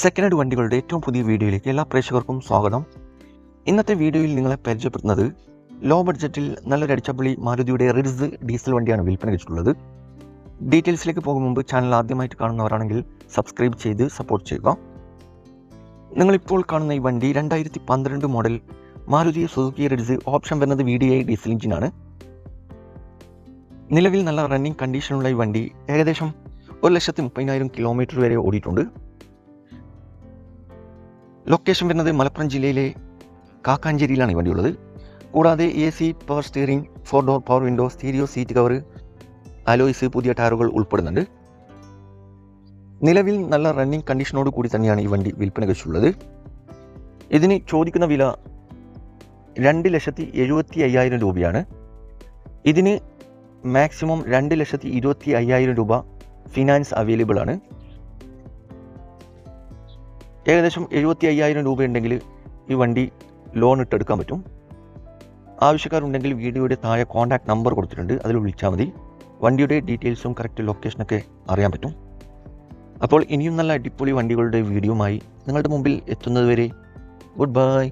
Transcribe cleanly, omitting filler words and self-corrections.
Second hand വണ്ടികളുടെ ഏറ്റവും പുതിയ വീഡിയോയിലേക്ക് എല്ലാ പ്രേക്ഷകർക്കും സ്വാഗതം. ഇന്നത്തെ വീഡിയോയിൽ നിങ്ങളെ പരിചയപ്പെടുത്തുന്നത് ലോ ബഡ്ജറ്റിൽ നല്ലൊരു അടിച്ചപൊളി മാരുതിയുടെ റിഡ്സ് ഡീസൽ വണ്ടിയാണ് വിൽപ്പന വെച്ചിട്ടുള്ളത്. ഡീറ്റെയിൽസിലേക്ക് പോകും മുമ്പ് ചാനൽ ആദ്യമായിട്ട് കാണുന്നവരാണെങ്കിൽ സബ്സ്ക്രൈബ് ചെയ്ത് സപ്പോർട്ട് ചെയ്യുക. നിങ്ങളിപ്പോൾ കാണുന്ന ഈ വണ്ടി 2012 model Maruti Suzuki Ritz. Option വരുന്നത് VDI ഡീസൽ എഞ്ചിനാണ്. നിലവിൽ നല്ല റണ്ണിങ് കണ്ടീഷനുള്ള ഈ വണ്ടി ഏകദേശം 1,30,000 കിലോമീറ്റർ വരെ ഓടിയിട്ടുണ്ട്. ലൊക്കേഷൻ വരുന്നത് മലപ്പുറം ജില്ലയിലെ കാക്കാഞ്ചേരിയിലാണ് ഈ വണ്ടിയുള്ളത്. കൂടാതെ AC, power steering, 4 door power window, stereo seat cover, alloys, പുതിയ ടയറുകൾ ഉൾപ്പെടുന്നുണ്ട്. നിലവിൽ നല്ല റണ്ണിങ് കണ്ടീഷനോട് കൂടി തന്നെയാണ് ഈ വണ്ടി വിൽപ്പന വെച്ചുള്ളത്. ഇതിന് ചോദിക്കുന്ന വില 2,75,000 രൂപയാണ്. ഇതിന് മാക്സിമം 2,25,000 രൂപ ഫിനാൻസ് അവൈലബിൾ ആണ്. ഏകദേശം 75,000 രൂപ ഉണ്ടെങ്കിൽ ഈ വണ്ടി ലോൺ ഇട്ടെടുക്കാൻ പറ്റും. ആവശ്യക്കാരുണ്ടെങ്കിൽ വീഡിയോയുടെ താഴെ കോൺടാക്ട് നമ്പർ കൊടുത്തിട്ടുണ്ട്, അതിൽ വിളിച്ചാൽ മതി. വണ്ടിയുടെ ഡീറ്റെയിൽസും കറക്റ്റ് ലൊക്കേഷനൊക്കെ അറിയാൻ പറ്റും. അപ്പോൾ ഇനിയും നല്ല അടിപൊളി വണ്ടികളുടെ വീഡിയോയുമായി നിങ്ങളുടെ മുമ്പിൽ എത്തുന്നതുവരെ ഗുഡ് ബൈ.